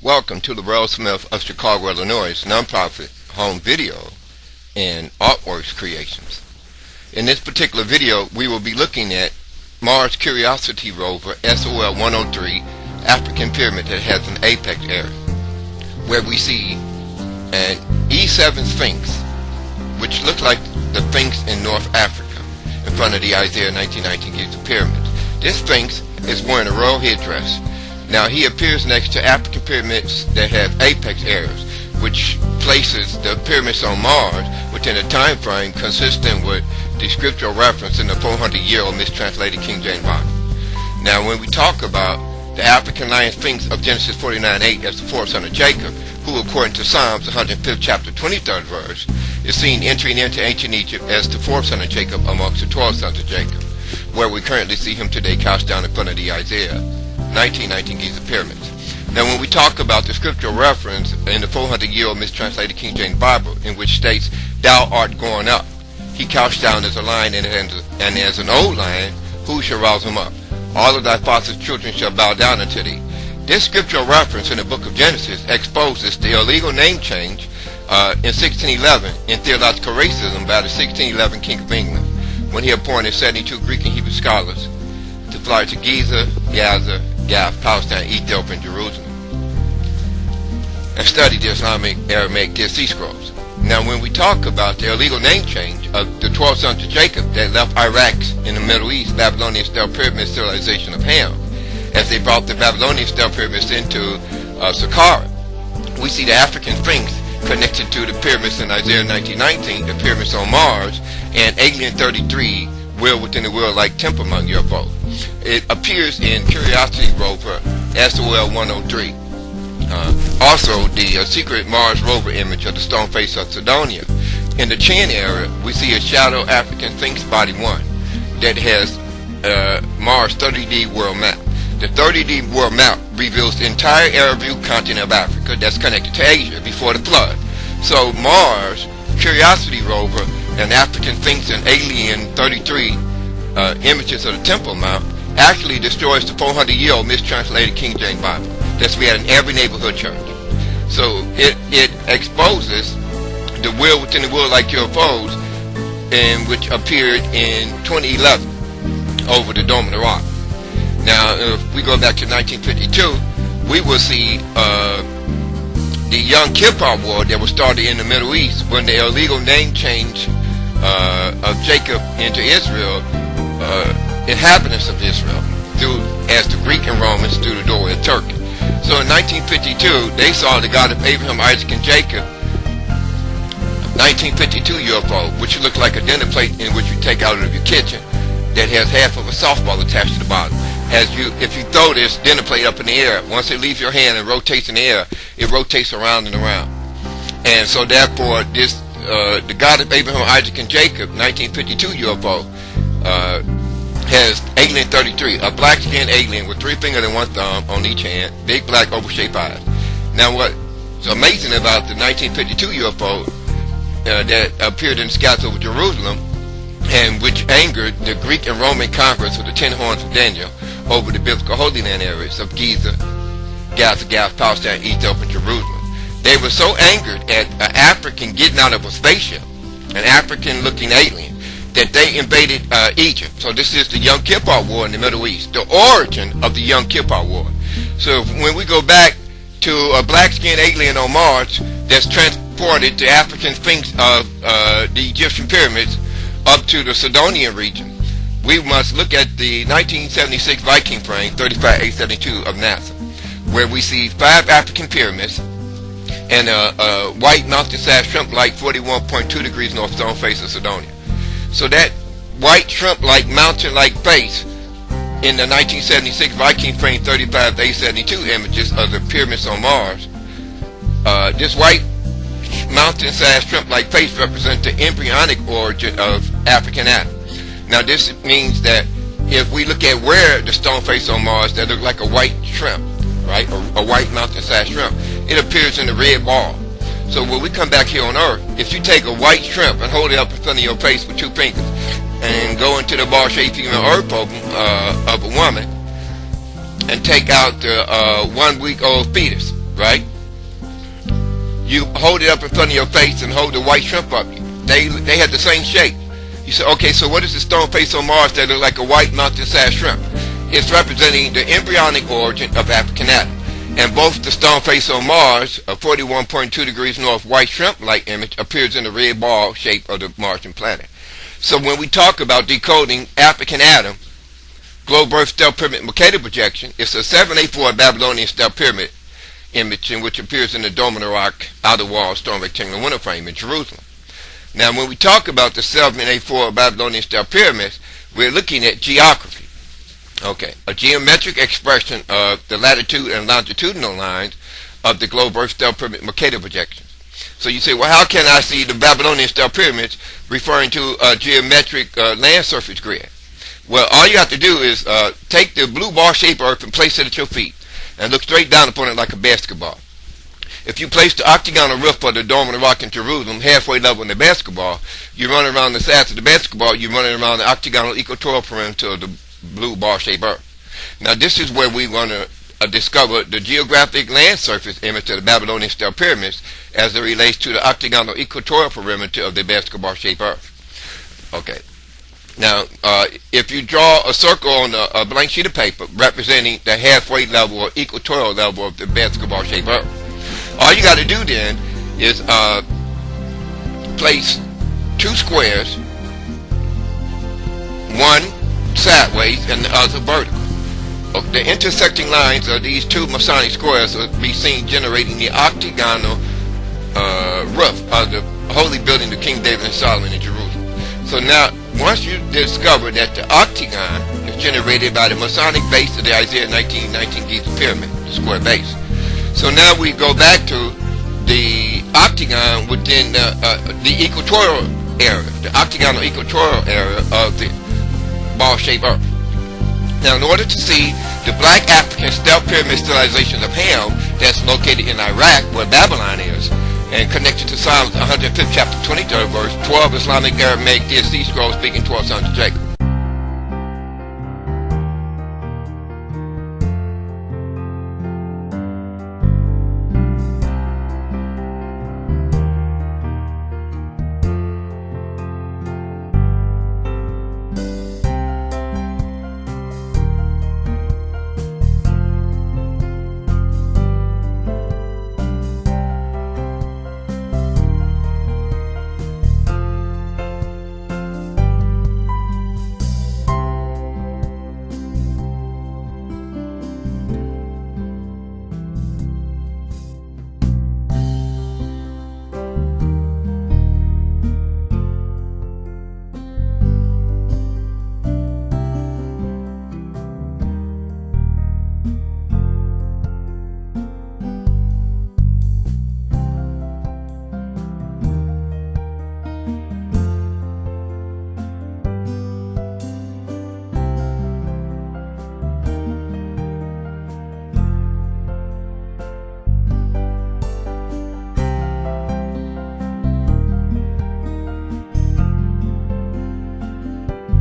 Welcome to the Rose Smith of Chicago, Illinois nonprofit home video and artworks creations. In this particular video, we will be looking at Mars Curiosity rover SOL-103 African pyramid that has an apex area, where we see an E7 Sphinx, which looks like the Sphinx in North Africa, in front of the Isaiah 1919 Giza pyramids. This Sphinx is wearing a royal headdress. Now, he appears next to African pyramids that have apex areas, which places the pyramids on Mars within a time frame consistent with the scriptural reference in the 400-year-old mistranslated King James Bible. Now, when we talk about the African lion Sphinx of Genesis 49:8 as the fourth son of Jacob, who, according to Psalms 105th chapter 23rd verse, is seen entering into ancient Egypt as the fourth son of Jacob amongst the 12 sons of Jacob, where we currently see him today cast down in front of the Isaiah 1919 Giza pyramids. Now, when we talk about the scriptural reference in the 400-year-old mistranslated King James Bible, in which states, "Thou art going up," he couched down as a lion and as an old lion, who shall rouse him up? All of thy father's children shall bow down unto thee. This scriptural reference in the book of Genesis exposes the illegal name change in 1611 in theological racism by the 1611 King of England, when he appointed 72 Greek and Hebrew scholars to fly to GIZA, GAZA, GATH, Palestine, Ethiopia, and Jerusalem, and study the Islamic Aramaic Dead Sea Scrolls. Now, when we talk about the illegal name change of the 12 sons of Jacob that left Iraq in the Middle East, Babylonian style pyramid civilization of Ham, as they brought the Babylonian style pyramids into Saqqara, we see the African Sphinx connected to the pyramids in Isaiah 1919, the pyramids on Mars, and Alien 33, Wheel Within the Wheel like Temple Mount UFO. It appears in Curiosity rover SOL-103. Also, the secret Mars rover image of the stone face of Sidonia. In the chin area, we see a shadow African Sphinx body 1 that has Mars 30D world map. The 30D world map reveals the entire area view continent of Africa that's connected to Asia before the flood. So Mars Curiosity rover and African Sphinx and Alien 33 images of the Temple Mount actually destroys the 400-year-old mistranslated King James Bible that's we had in every neighborhood church. So it exposes the Wheel Within the Wheel like UFOs, which appeared in 2011 over the Dome of the Rock. Now, if we go back to 1952, we will see the Yom Kippur War that was started in the Middle East when the illegal name change of Jacob into Israel, inhabitants of Israel, as the Greek and Romans through the doorway of Turkey. So in 1952, they saw the God of Abraham, Isaac, and Jacob, 1952 UFO, which looks like a dinner plate in which you take out of your kitchen that has half of a softball attached to the bottom. If you throw this dinner plate up in the air, once it leaves your hand and rotates in the air, it rotates around and around. And so therefore, this the God of Abraham, Isaac, and Jacob, 1952 UFO, has Alien 33, a black-skinned alien with 3 fingers and 1 thumb on each hand, big black oval-shaped eyes. Now, what's amazing about the 1952 UFO that appeared in the skies over Jerusalem, and which angered the Greek and Roman Congress of the 10 Horns of Daniel over the biblical Holy Land areas of Giza, Gaza, Gath, Palestine, Ethiopia, and Jerusalem. They were so angered at an African getting out of a spaceship, an African-looking alien, that they invaded Egypt. So this is the Yom Kippur War in the Middle East, the origin of the Yom Kippur War. So when we go back to a black-skinned alien on Mars that's transported the African Sphinx of the Egyptian pyramids up to the Sidonian region, we must look at the 1976 Viking frame 35A72 of NASA, where we see 5 African pyramids and a white mountain-sized shrimp-like 41.2 degrees north stone face of Sidonia. So that white shrimp-like mountain-like face in the 1976 Viking frame 35A72 images of the pyramids on Mars, this white mountain-sized shrimp-like face represents the embryonic origin of African Adam. Now, this means that if we look at where the stone face on Mars that look like a white shrimp, right, a white mountain-sized shrimp, it appears in the red ball. So when we come back here on Earth, if you take a white shrimp and hold it up in front of your face with 2 fingers and go into the ball-shaped female earth of a woman and take out the 1-week-old fetus right? You hold it up in front of your face and hold the white shrimp up. They had the same shape. You say, okay, so what is the stone face on Mars that look like a white mountain-sized shrimp? It's representing the embryonic origin of African Adam. And both the stone face on Mars, a 41.2 degrees north white shrimp-like image, appears in the red ball shape of the Martian planet. So when we talk about decoding African Adam, globe Earth stellar pyramid Mercator projection, it's a 784 Babylonian stellar pyramid image in which appears in the Dome of the Rock outer wall stone rectangular window frame in Jerusalem. Now when we talk about the 784 Babylonian stellar pyramids, we're looking at geography. Okay, a geometric expression of the latitude and longitudinal lines of the globe Earth stellar pyramid Mercator projections. So you say, well, how can I see the Babylonian stellar pyramids referring to a geometric land surface grid? Well, all you have to do is take the blue bar-shaped Earth and place it at your feet and look straight down upon it like a basketball. If you place the octagonal roof of the Dome of the Rock in Jerusalem halfway level in the basketball, you run around the sides of the basketball, you're running around the octagonal equatorial perimeter of the blue bar-shaped Earth. Now this is where we want to discover the geographic land surface image of the Babylonian stellar pyramids as it relates to the octagonal equatorial perimeter of the basketball-shaped Earth. Okay. Now, if you draw a circle on a blank sheet of paper representing the halfway level or equatorial level of the basketball-shaped Earth, all you got to do then is place two squares, one sideways and the other vertical. The intersecting lines of these two Masonic squares will be seen generating the octagonal roof of the holy building of King David and Solomon in Jerusalem. So now, once you discover that the octagon is generated by the Masonic base of the Isaiah 1919 Giza pyramid, the square base. So now we go back to the octagon within the equatorial area, the octagonal equatorial area of the ball-shaped Earth. Now, in order to see the black African stellar pyramid stellarizations of Ham that's located in Iraq, where Babylon is, and connected to Psalms 105th chapter 23rd verse, 12 Islamic Aramaic DSC scrolls speaking 12 sons of Jacob.